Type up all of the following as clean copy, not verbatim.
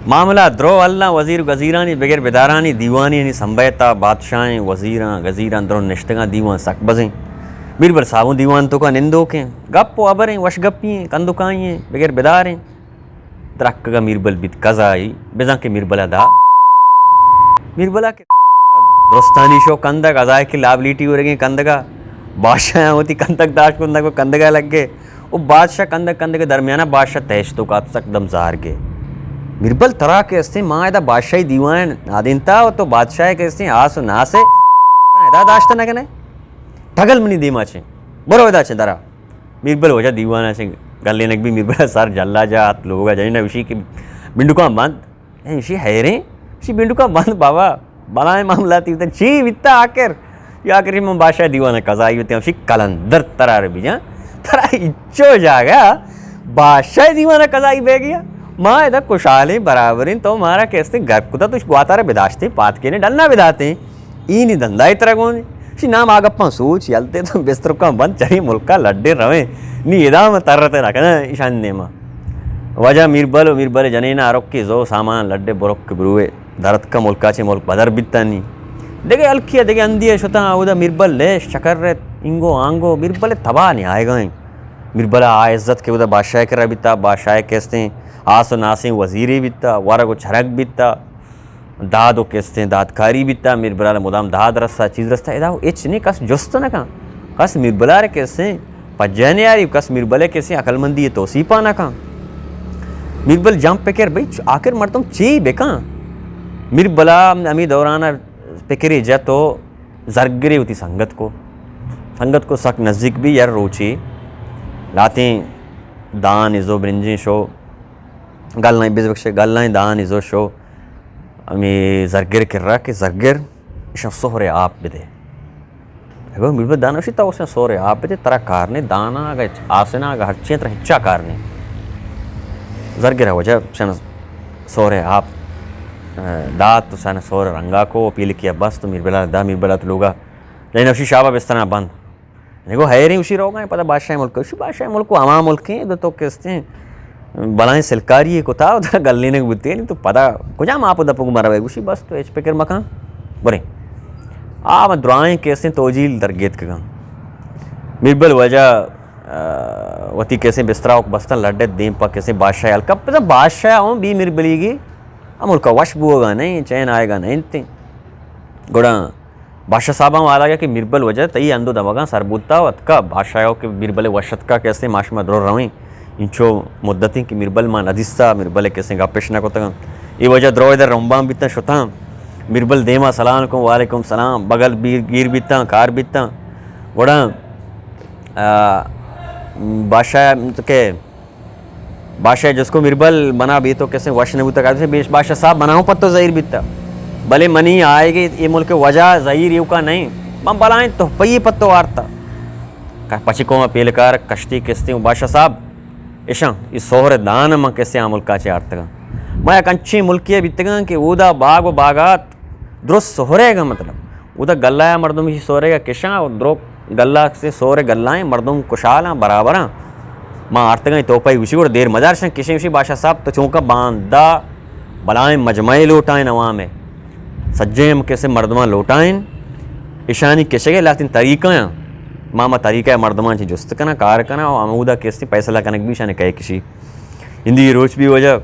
मामला द्रो अल्लाह वजीर गजीरानी बगैर बेदारानी दीवानी यानी संबैता बादशाहें वजीरा गजीरा द्रो निश्तगा दीवान सक बजें बीरबल साबु दीवान तो का निंदो के गप्पो अबरें वश गप्पियाँ कंदुकाइए बगैर बेदारें तरक्क का मीरबल बित कजाई बेजा के मीरबला दा मीरबला के दोस्तानी शो कंदक अजाय की लाभलीटी हो रही कंदगा बादशाह होती कंदक दाश कुंदक को कंदगा लग गए वो बादशाह कंदक कंदक के दरमियाना बादशाह तैश तो का तक दम जार के मीरबल तरह के अस्ते माँ ऐदा बादशाही दीवान नादिनता तो बादशाह के अस्ते आस ना से ऐदा दाश्ता ना कने ठगल मनी दीमा छे बरो ऐदा छे दरा मीरबल हो जा दीवाना छे गल लेने भी मीरबल सर जल्ला जात लोगा जाने ना विषय की बिंडुका बंद विषय है रे विषय बिंडुका बंद बाबा बनाए मामला थी तो ची वित्ता आकर या करी मैं बादशाह दीवाना कजाई होते हैं विषय कलंदर तरा रे बीजा तरा इच्चो जागा बादशाह दीवाना कजाई बह गया माँ इधर खुशहाली बराबरी तो हमारा कैसे घर कुदा तो गुआतारा बिदाशते पात के ने डलना बिदाते ई नहीं धंधा इतना कौन सी नाम आगप्पा सोच चलते तो बिस्तर का बंद चढ़ी मुल्का लड्डे रवे नी इदा में तरते रखना ईशान ने माँ वजह मीरबल जने ना आरोप के जो सामान लड्डे बोरक के ब्रुए दरद का मुल्का चे मुल्क बदर बित्ता नहीं देखे अलखिया देखे अंधी शुता उदा मीरबल ले शकर रे इंगो आंगो मीरबल तबाह नहीं आएगा मीरबला आ इज्जत के उदा बादशाह कर बिता बादशाह कैसे आस नासे वजीरी बिता वारा को छरक बिता दादो कैसे दादकारी बिता मीरबला मुदाम दाद रस्ता चीज़ रस्ता इदा एच नहीं कस जुस्त ना का कस मीरबला रे कैसे पज्जने यारी कस मीरबले कैसे अकलमंदी है तोसीपा ना का मीरबल जंप पे कर भाई आखिर मरतम ची बेका मीरबला अमी दौराना पेकरी जा तो जरगरे होती संगत को सक नज़दीक भी यार रोची लाते दान इज़ो ब्रिंजी शो गल नहीं बेजबख्शे गल नहीं दान इज़ो शो अमी जरगर कर रहा कि जरगर इशा सोहरे आप बिदे है मीरबल दाना उसी तो उसने सोहरे आप बिदे तरह कारने दाना अगर आसना अगर हर चीज़ तरह हिच्चा कारने जरगर है वजह शन सोहरे आप दात तो सन सोहरे रंगा को अपील किया बस तो मीरबला तो लोगा लेकिन उसी शाबा बिस्तना बंद देखो है नहीं उसी रोगा पता बादशाह मुल्क उसी बादशाह मुल्क को आवाम मुल्क हैं तो कहते हैं बलाएं सिलकारी को था उधर गल लेने को बुद्धि नहीं तो पता कुछ हम आप उधर मरा हुआ उसी बस तो एच पे कर मकान बरे आप दुआएं कैसे तोजील दरगेत का मीरबल वजह वती कैसे बिस्तरा बस्तन लड्डे दें पा कैसे बादशाह अलका पता बादशाह हूँ बी मीरबलीगी हम उनका वश होगा नहीं चैन आएगा नहीं इतने गुड़ा बादशाह साहब वाला गया कि मीरबल वजह तई अंदो दमगा सरबूता अतका बादशाहों के मीरबल वशत का कैसे माश में द्रो रवें इंचो मुद्दती कि मीरबल मान अधिस्ता मीरबल कैसे गापेशना को तक ये वजह द्रो इधर रंबा बीता शुता मीरबल देमा सलाम को वालेकुम सलाम बगल गिर बीता कार बीता गुड़ा बादशाह के बादशाह जिसको मीरबल बना भी तो कैसे वश नहीं होता कैसे बादशाह साहब बनाओ पत्तो जहीर बीता भले मनी आएगी ये मुल्क वजह जहीर यू का नहीं मम बलाएं तो पई पत्तो वार्ता पचिको में पेलकार कश्ती किस्ती बादशाह साहब इशा इस सोहर दान में कैसे आ मुल्का चे आर्तगा मैं एक अच्छी मुल्किया बीतगा कि उदा बाग व बागात द्रुस सोहरेगा मतलब उदा गल्ला मर्दम ही सोहरेगा किशा और द्रो गल्ला से सोहरे गल्लाएं मर्दम कुशाल बराबर माँ आर्तगा तो पाई उसी को देर मजार शं किसी उसी बादशाह साहब तो चौंका बांधा बलाएं मजमए लौटाएं नवा में सज्जेम कैसे मर्दमा लौटाएं ईशानी कैसे के लातिन तरीका मामा तरीका मर्दमा ची जुस्त कना कार कना और अमूदा कैसे पैसा ला कनक भी शाने कहे किसी हिंदी रोज भी वजह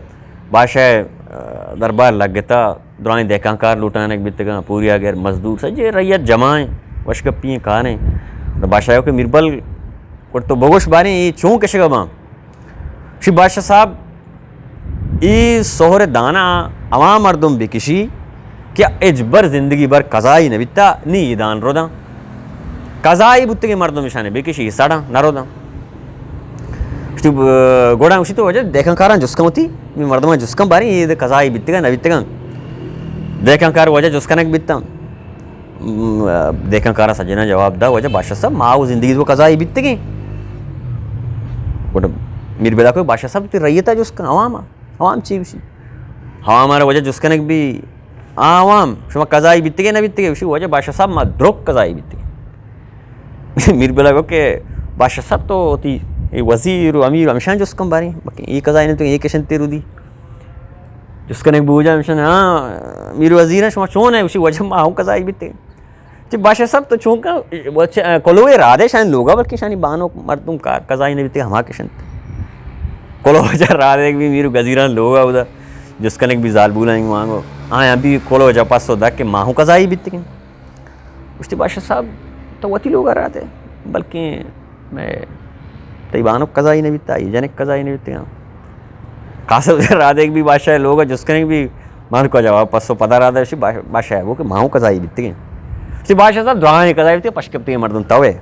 बादशाह दरबार लग गया दुरानी देखा कार लौटाने के बीतगा पूरी आगे मजदूर सज्जे रैयत जमाएं वशकपियाँ कारें तो बादशाह के मीरबल को तो बगोश बारे ये चूँ कैसे गवा श्री बादशाह साहब ये सोहरे दाना अवाम मर्दम भी किसी क्या एजबर जिंदगी भर कज़ाई न बिता नी दान रोदा कज़ाई बुत्ते के मर्दों निशाने बेकिशी साड़ा न रोदा गोड़ा उसी तो वजह देखा कारा जुस्कम होती मर्दों में जुस्कम बारी ये कज़ाई बित्तेगा न बित्तेगा देखा कार वजह जुस्का न बित्ता देखा कारा सजना जवाब दा वजह बादशाह साहब माँ जिंदगी को कज़ाई बित्तेगी गोड़ा मीरबला को बादशाह साहब तो रैयता जुस्का अवाम ची उसी हवा हमारा वजह जुस्का न भी आवाम शुमा कज़ाई बीतगे न बीतगे उसी वजह बादशाह साहब माँ द्रोक कज़ाई बीतगे मीरबला को के बादशाह साहब तो होती वज़ीर अमीर हमेशा जो उसकम बारी बाकी ये कज़ाई ने तो ये कैसे तेरू दी जिसकन एक बूझा मिशन हाँ मीर वजीर शुमा चोन है उसी वजह माँ कजाई बीते जी बादशाह साहब तो चूंका कोलोए राधे शान लोगा बल्कि शानी बानो मर्दुम का कजाई नहीं बीते हमा किशन कोलो वजह राधे भी मीर गजीरा लोगा उधर जिसकन एक भी जाल बुला मांगो हाँ अभी कोलो वजह पास सो कि माहू कजाई बीते उसके बादशाह साहब तो वती लोग आ रहे थे बल्कि मैं तईबानो कज़ाई नहीं बीता ये जनिक कज़ाई नहीं बीते कासब राधे भी बादशाह लोग है जिसके भी मान को जवाब पसो पता रहा था उसी बादशाह है वो कि माहू कज़ाई बीती उसी बादशाह साहब दुआ नहीं कज़ाई बीती पशकपती मर्दन तवे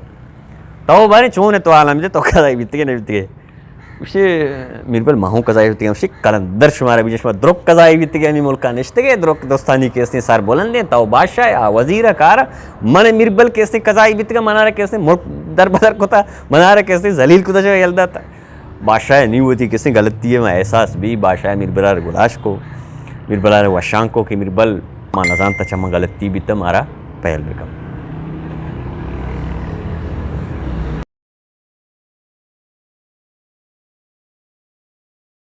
तो बारे चून है तो आलम तो कज़ाई बीती नहीं बीती उसे मिरबल माहू कज़ाई बीती उसी कलंदर शुमारे भी जिसमें द्रुक कज़ाई बीती नहीं मुल्का निश्ते के द्रुक दोस्तानी केस सार बोलन दे तो बादशाह वजीर कार मन मिरबल केस कज़ाई बीती मना रहे केस मुल्क दर बदर कोता मना रहे केस जलील कुछ यलदा था बादशाह नहीं होती किसने गलती है मैं एहसास भी बादशाह मिरबलार गुलाश को मिरबलार वशांक को कि मिरबल माँ नजान तचमा गलती भी तो मारा पहल बेकम